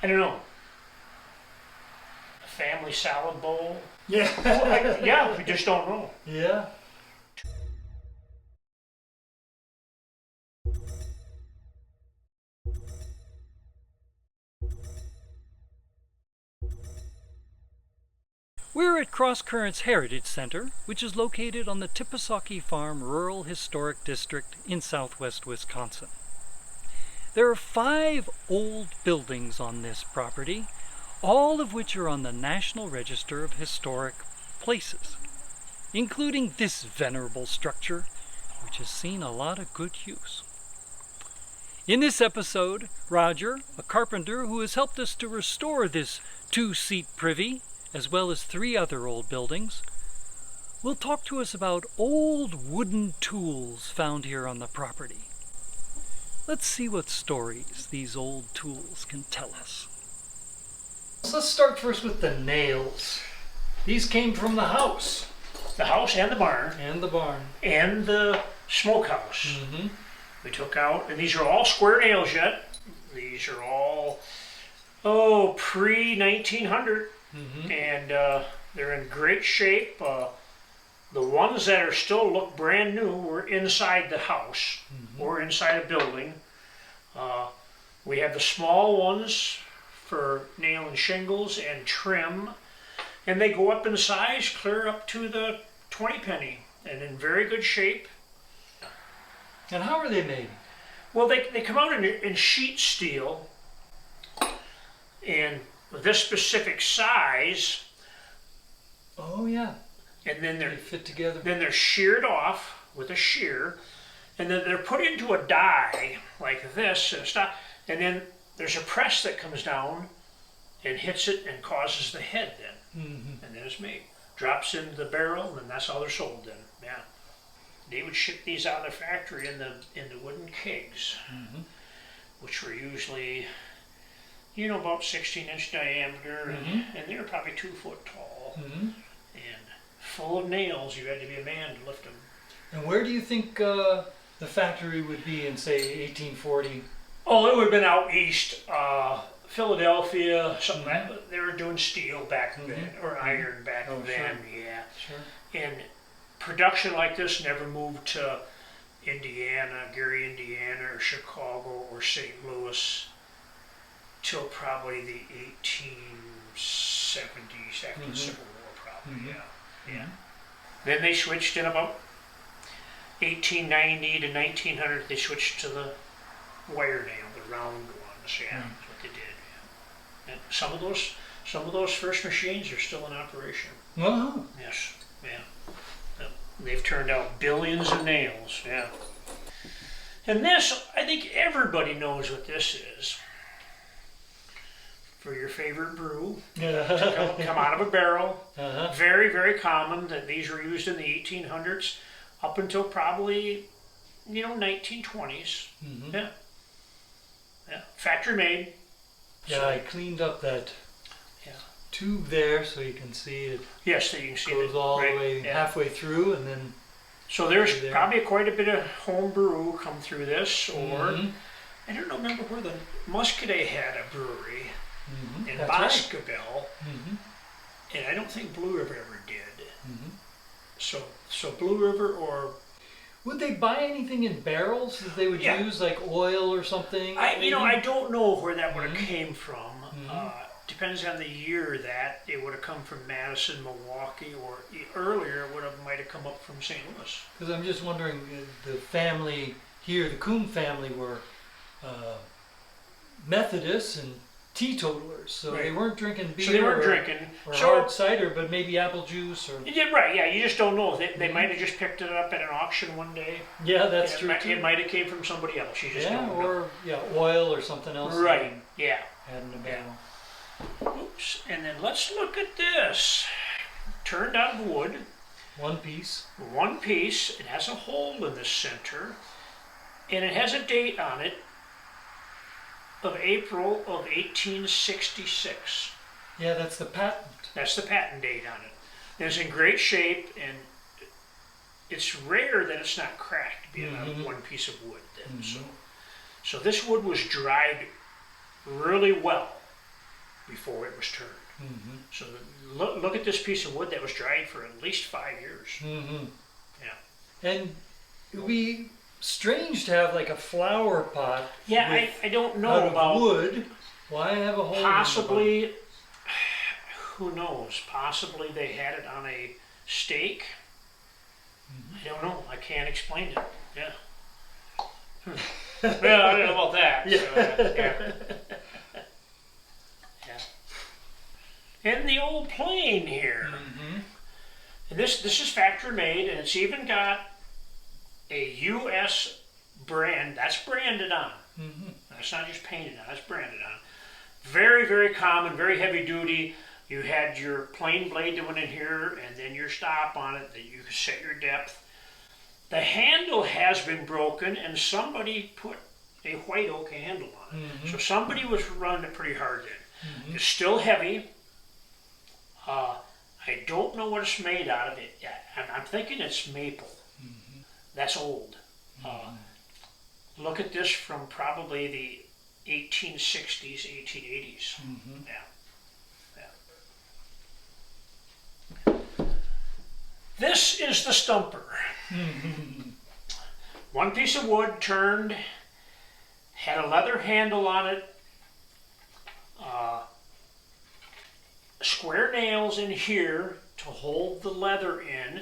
I don't know. A family salad bowl? Yeah. Yeah, we just don't know. Yeah. We're at Crosscurrents Heritage Center, which is located on the Tippesaukee Farm Rural Historic District in southwest Wisconsin. There are 5 old buildings on this property, all of which are on the National Register of Historic Places, including this venerable structure, which has seen a lot of good use. In this episode, Roger, a carpenter who has helped us to restore this 2-seat privy, as well as 3 other old buildings, will talk to us about old wooden tools found here on the property. Let's see what stories these old tools can tell us. So let's start first with the nails. These came from the house. The house and the barn And the barn. and the smokehouse. Mm-hmm. We took out, and these are all square nails yet. These are all, pre-1900. Mm-hmm. And they're in great shape. The ones that are still look brand new were inside the house or inside a building. We have the small ones for nailing shingles and trim, and they go up in size clear up to the 20 penny and in very good shape. And how are they made? Well, they come out in sheet steel, and this specific size, Oh yeah. and then They they're fit together. sheared off with a shear, and then they're put into a die like this, and then there's a press that comes down and hits it and causes the head then, Mm-hmm. and then it's made. Drops into the barrel, and that's how they're sold then. Yeah, they would ship these out of the factory in the wooden kegs, Mm-hmm. which were usually, about 16-inch diameter, Mhm. and they were probably 2 foot tall, Mm-hmm. and full of nails. You had to be a man to lift them. And where do you think the factory would be in, say, 1840? Oh, it would have been out east, Philadelphia, something like that. They were doing steel back then, or iron back Oh, then, yeah. Sure. And production like this never moved to Indiana, Gary, Indiana, or Chicago, or St. Louis till probably the 1870s, after the Civil War, probably, yeah. Then they switched in about 1890 to 1900, they switched to the wire nail, the round ones, yeah, that's what they did. Yeah. And some of those first machines are still in operation. Oh. Yes, yeah. They've turned out billions of nails, yeah. And this, I think everybody knows what this is. For your favorite brew, come out of a barrel. Uh-huh. Very, very common that these were used in the 1800s up until probably, 1920s. Mm-hmm. Yeah. Yeah. Factory made. Yeah, I cleaned up that Yeah. tube there so you can see it Yes, so you can see goes that, all right, the way yeah. halfway through, and then So there's there. probably quite a bit of home brew come through this, or Mhm. I don't remember where the Muscadet had a brewery in That's right. Boscobel, Mm-hmm. and I don't think Blue River ever did. Mm-hmm. So Blue River or Would they buy anything in barrels that they would Yeah. use, like oil or something? I maybe? don't know where that would have Mhm. came from. Mhm. Depends on the year that it would have come from Madison, Milwaukee, or earlier it might have come up from St. Louis. Because I'm just wondering, the family here, the Coumbe family, were Methodists and teetotalers, so they Right. weren't drinking beer So they weren't drinking. or So hard cider, but maybe apple juice or. yeah, right. Yeah, you just don't know. They might have just picked it up at an auction one day. Yeah, that's it true might, too. It might have came from somebody else. You just Yeah, don't know. or oil or something else. Right. Yeah. Had in a barrel. Oops. And then let's look at this. Turned out of wood. One piece. One piece. It has a hole in the center, and it has a date on it of April of 1866. Yeah, that's the patent. That's the patent date on it. And it's in great shape, and it's rare that it's not cracked, being out of one piece of wood. Then. So this wood was dried really well. before it was turned. Mm-hmm. So look at this piece of wood that was dried for at least 5 years. Mm-hmm. Yeah. And it would be strange to have like a flower pot. Yeah, with, I don't know out about of wood. Why have a hole? possibly. Who knows? Possibly they had it on a stake. I don't know. I can't explain it. Yeah. Well, I don't know about that. So, yeah. Yeah. And the old plane here. Mm-hmm. And this is factory made, and it's even got a U.S. brand. That's branded on. Mm-hmm. That's not just painted on. That's branded on. Very, very common. Very heavy duty. You had your plain blade that went in here, and then your stop on it that you could set your depth. The handle has been broken, and somebody put a white oak handle on it. Mm-hmm. So somebody was running it pretty hard then. Mm-hmm. It's still heavy. I don't know what it's made out of. I'm thinking it's maple. Mm-hmm. That's old. Look at this from probably the 1860s, 1880s. Mm-hmm. Yeah. This is the stumper. One piece of wood turned, had a leather handle on it, square nails in here to hold the leather in.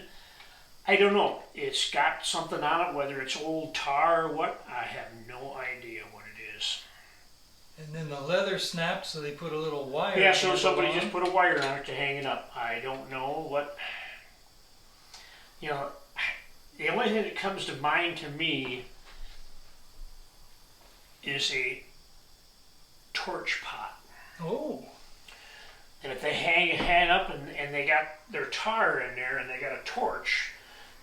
I don't know. It's got something on it, whether it's old tar or what. I have no idea what it is. And then the leather snapped, so they put a little wire. Yeah, so somebody on. just put a wire on it to hang it up. I don't know what. You know, the only thing that comes to mind to me is a torch pot. Oh. And if they hang up and they got their tar in there and they got a torch,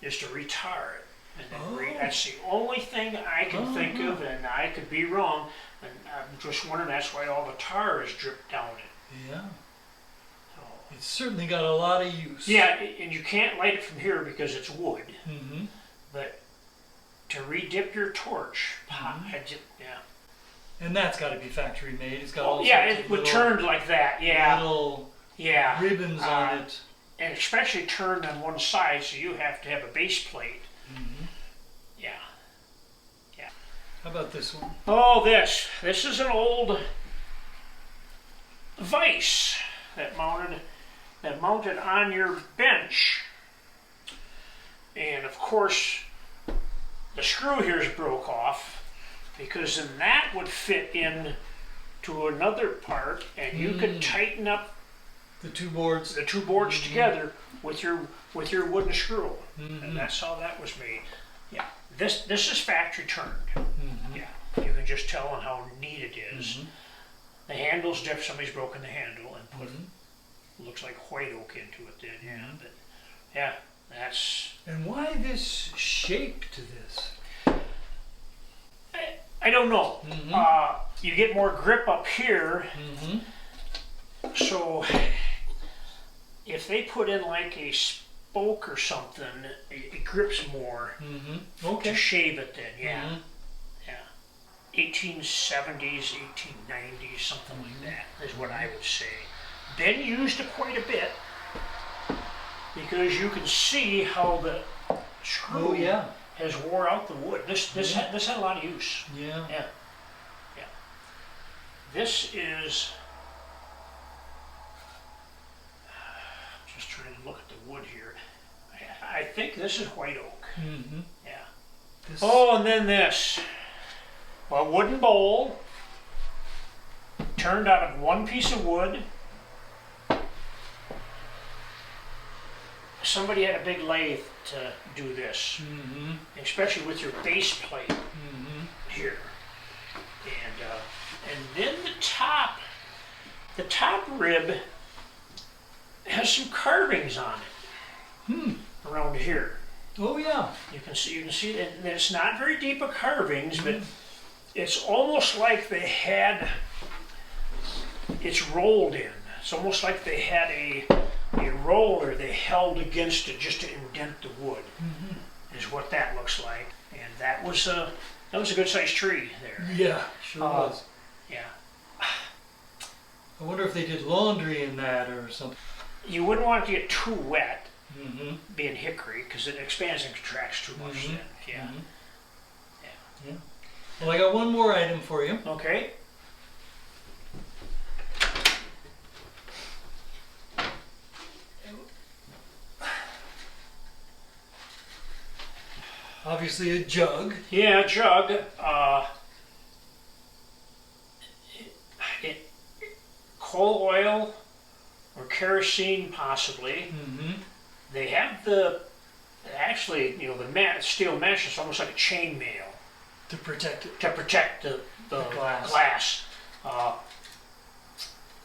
is to retar it. And then that's the only thing I can think of, and I could be wrong. And I'm just wondering that's why all the tar is dripped down it. Yeah. So, It's certainly got a lot of use. yeah, and you can't light it from here because it's wood. Mm-hmm. But to redip your torch, yeah. And that's got to be factory made. It's got all Yeah, sorts it of would little, turn like that, yeah. little Yeah. ribbons on it. And especially turned on one side, so you have to have a base plate. Mm-hmm. Yeah. How about this one? Oh, this is an old vise that mounted on your bench. And of course, the screw here's broke off, because then that would fit in to another part, and you could tighten up The two boards. the two boards together with your wooden screw. Mm-hmm. And that's how that was made. Yeah. This is factory turned. Mm-hmm. Yeah. You can just tell on how neat it is. Mm-hmm. The handle's different. Somebody's broken the handle and put looks like white oak into it then, yeah. But yeah, that's And why this shape to this? I don't know. Mm-hmm. You get more grip up here, Mm-hmm. so if they put in like a spoke or something, it grips more Mm-hmm. to Okay. shave it then, yeah. Mhm. Yeah. 1870s, 1890s, something like that is what I would say. Been used quite a bit because you can see how the screw Oh yeah. has wore out the wood. This had a lot of use. Yeah. Yeah. This is, just trying to look at the wood here. I think this is white oak. Mm-hmm. Yeah. This, Oh, and then this. A wooden bowl turned out of one piece of wood. Somebody had a big lathe to do this, Mm-hmm. especially with your base plate Mm-hmm. here. And then the top rib has some carvings on it around here. Oh yeah. You can see that it's not very deep of carvings, but it's almost like they had, it's rolled in. It's almost like they had a roller they held against it just to indent the wood, is what that looks like. And that was a good sized tree there. Yeah. Sure was. Yeah. I wonder if they did laundry in that or something. You wouldn't want it to get too wet, Mm-hmm. being hickory, because it expands and contracts too much then. Yeah. Mm-hmm. Yeah. Well, I got one more item for you. Okay. Obviously a jug. Yeah, jug. Coal oil or kerosene, possibly. Mm-hmm. They have actually, the steel mesh is almost like a chain mail To protect it. to protect the glass. glass.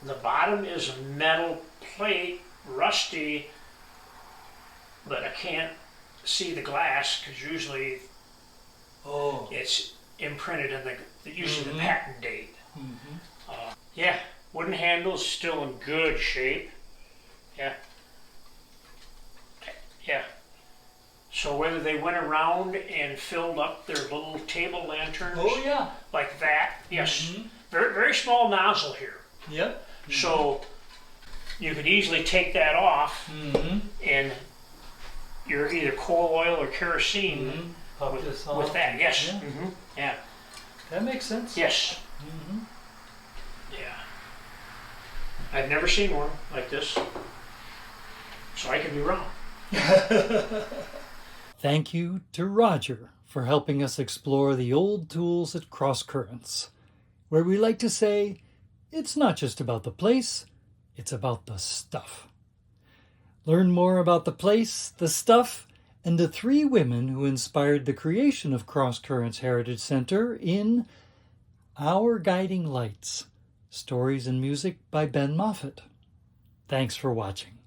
The bottom is a metal plate, rusty, but I can't see the glass because usually Oh. it's imprinted in usually the Mhm. patent date. Mm-hmm. Yeah, wooden handles still in good shape. Yeah. Yeah. So whether they went around and filled up their little table lanterns Oh yeah. like that, yes. Mhm. Very, very small nozzle here. Yep. So you could easily take that off Mm-hmm. and you're either coal oil or kerosene Mm-hmm. Pop this off. with that. Yes. Yeah. Yeah. That makes sense. Yes. Mm-hmm. Yeah. I've never seen one like this, so I could be wrong. Thank you to Roger for helping us explore the old tools at Crosscurrents, where we like to say, it's not just about the place, it's about the stuff. Learn more about the place, the stuff, and the 3 women who inspired the creation of Crosscurrents Heritage Center in Our Guiding Lights, Stories and Music by Ben Moffat. Thanks for watching.